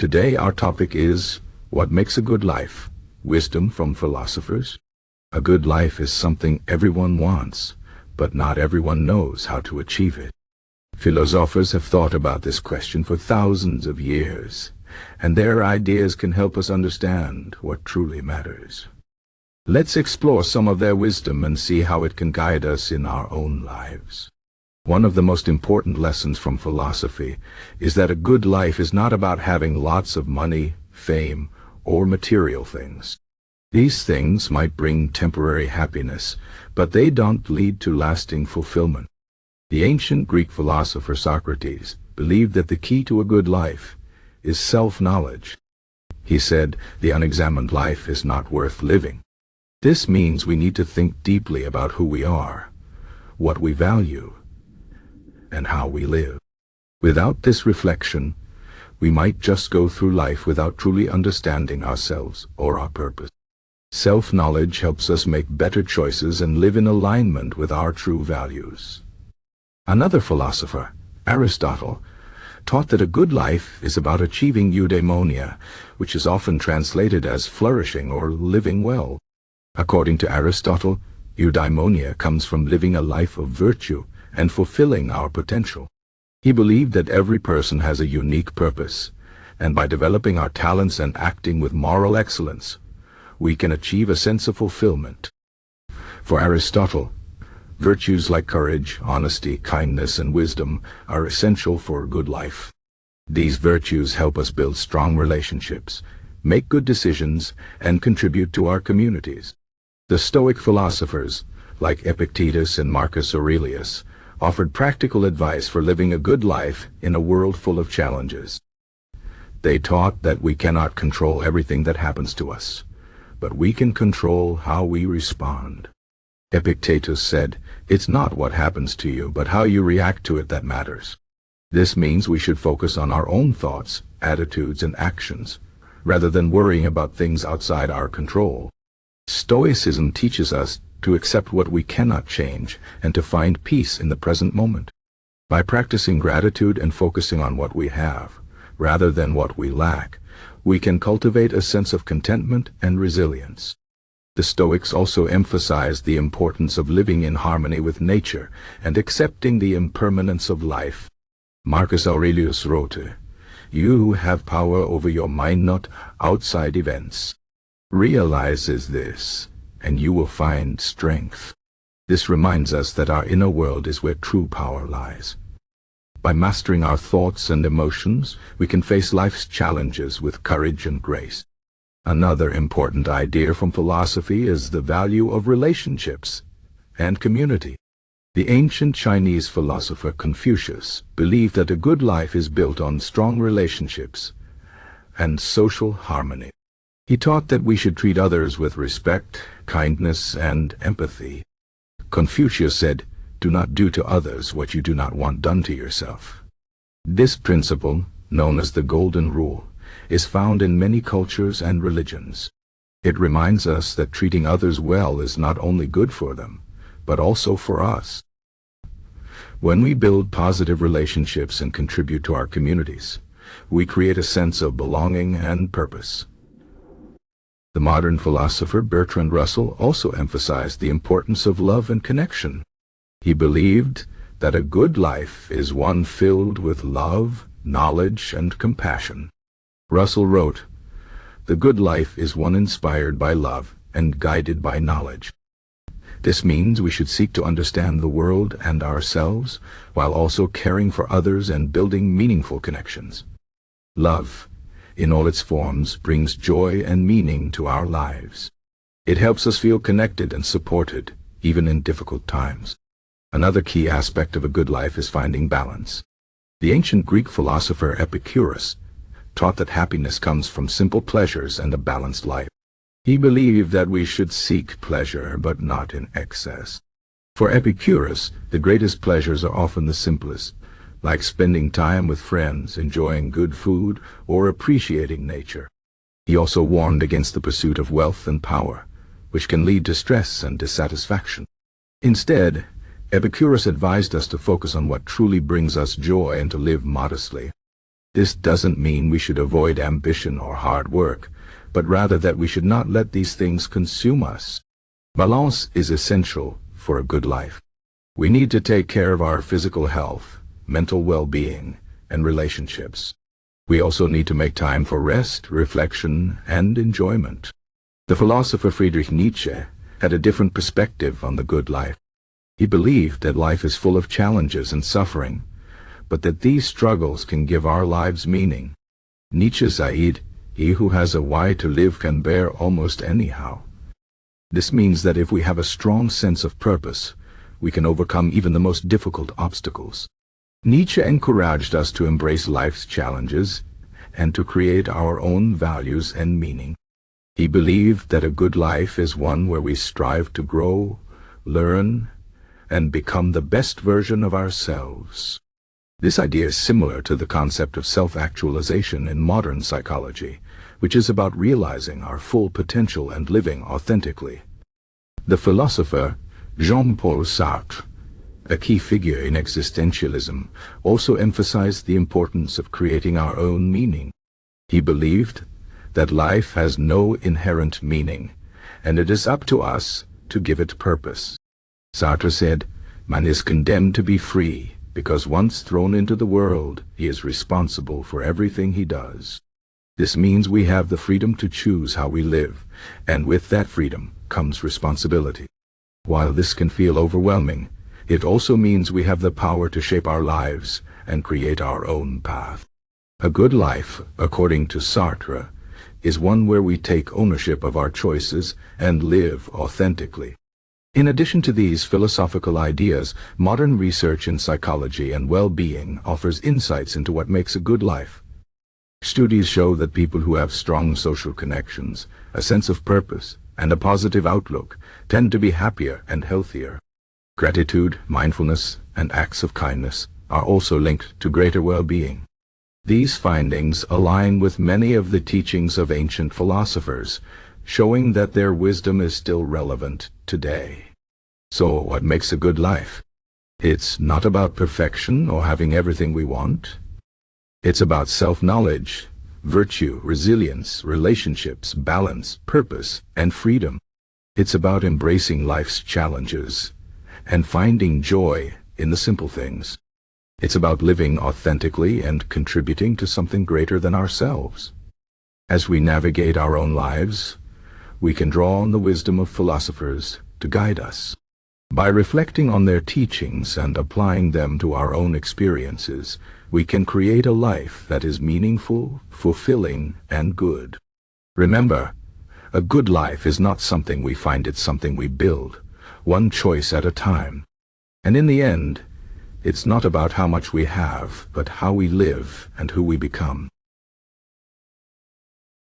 Today our topic is, what makes a good life? Wisdom from philosophers. A good life is something everyone wants, but not everyone knows how to achieve it. Philosophers have thought about this question for thousands of years, and their ideas can help us understand what truly matters. Let's explore some of their wisdom and see how it can guide us in our own lives. One of the most important lessons from philosophy is that a good life is not about having lots of money, fame, or material things. These things might bring temporary happiness, but they don't lead to lasting fulfillment. The ancient Greek philosopher Socrates believed that the key to a good life is self-knowledge. He said, "The unexamined life is not worth living." This means we need to think deeply about who we are, what we value, and how we live. Without this reflection, we might just go through life without truly understanding ourselves or our purpose. Self-knowledge helps us make better choices and live in alignment with our true values. Another philosopher, Aristotle, taught that a good life is about achieving eudaimonia, which is often translated as flourishing or living well. According to Aristotle, eudaimonia comes from living a life of virtue and fulfilling our potential. He believed that every person has a unique purpose, and by developing our talents and acting with moral excellence, we can achieve a sense of fulfillment. For Aristotle, virtues like courage, honesty, kindness, and wisdom are essential for a good life. These virtues help us build strong relationships, make good decisions, and contribute to our communities. The Stoic philosophers, like Epictetus and Marcus Aurelius, offered practical advice for living a good life in a world full of challenges. They taught that we cannot control everything that happens to us, but we can control how we respond. Epictetus said, "It's not what happens to you, but how you react to it that matters." This means we should focus on our own thoughts, attitudes, and actions, rather than worrying about things outside our control. Stoicism teaches us to accept what we cannot change and to find peace in the present moment. By practicing gratitude and focusing on what we have, rather than what we lack, we can cultivate a sense of contentment and resilience. The Stoics also emphasized the importance of living in harmony with nature and accepting the impermanence of life. Marcus Aurelius wrote, "You have power over your mind, not outside events. Realizes this, and you will find strength." This reminds us that our inner world is where true power lies. By mastering our thoughts and emotions, we can face life's challenges with courage and grace. Another important idea from philosophy is the value of relationships and community. The ancient Chinese philosopher Confucius believed that a good life is built on strong relationships and social harmony. He taught that we should treat others with respect, kindness, and empathy. Confucius said, "Do not do to others what you do not want done to yourself." This principle, known as the Golden Rule, is found in many cultures and religions. It reminds us that treating others well is not only good for them, but also for us. When we build positive relationships and contribute to our communities, we create a sense of belonging and purpose. The modern philosopher Bertrand Russell also emphasized the importance of love and connection. He believed that a good life is one filled with love, knowledge, and compassion. Russell wrote, "The good life is one inspired by love and guided by knowledge." This means we should seek to understand the world and ourselves, while also caring for others and building meaningful connections. Love, in all its forms, brings joy and meaning to our lives. It helps us feel connected and supported, even in difficult times. Another key aspect of a good life is finding balance. The ancient Greek philosopher Epictetus taught that happiness comes from simple pleasures and a balanced life. He believed that we should seek pleasure, but not in excess. For Epicurus, the greatest pleasures are often the simplest, like spending time with friends, enjoying good food, or appreciating nature. He also warned against the pursuit of wealth and power, which can lead to stress and dissatisfaction. Instead, Epicurus advised us to focus on what truly brings us joy and to live modestly. This doesn't mean we should avoid ambition or hard work, but rather that we should not let these things consume us. Balance is essential for a good life. We need to take care of our physical health, mental well-being, and relationships. We also need to make time for rest, reflection, and enjoyment. The philosopher Friedrich Nietzsche had a different perspective on the good life. He believed that life is full of challenges and suffering, but that these struggles can give our lives meaning. Nietzsche said, "He who has a why to live can bear almost anyhow." This means that if we have a strong sense of purpose, we can overcome even the most difficult obstacles. Nietzsche encouraged us to embrace life's challenges and to create our own values and meaning. He believed that a good life is one where we strive to grow, learn, and become the best version of ourselves. This idea is similar to the concept of self-actualization in modern psychology, which is about realizing our full potential and living authentically. The philosopher Jean-Paul Sartre, a key figure in existentialism, also emphasized the importance of creating our own meaning. He believed that life has no inherent meaning, and it is up to us to give it purpose. Sartre said, "Man is condemned to be free, because once thrown into the world, he is responsible for everything he does." This means we have the freedom to choose how we live, and with that freedom comes responsibility. While this can feel overwhelming, it also means we have the power to shape our lives and create our own path. A good life, according to Sartre, is one where we take ownership of our choices and live authentically. In addition to these philosophical ideas, modern research in psychology and well-being offers insights into what makes a good life. Studies show that people who have strong social connections, a sense of purpose, and a positive outlook tend to be happier and healthier. Gratitude, mindfulness, and acts of kindness are also linked to greater well-being. These findings align with many of the teachings of ancient philosophers, showing that their wisdom is still relevant today. So, what makes a good life? It's not about perfection or having everything we want. It's about self-knowledge, virtue, resilience, relationships, balance, purpose, and freedom. It's about embracing life's challenges and finding joy in the simple things. It's about living authentically and contributing to something greater than ourselves. As we navigate our own lives, we can draw on the wisdom of philosophers to guide us. By reflecting on their teachings and applying them to our own experiences, we can create a life that is meaningful, fulfilling, and good. Remember, a good life is not something we find, it's something we build, one choice at a time. And in the end, it's not about how much we have, but how we live and who we become.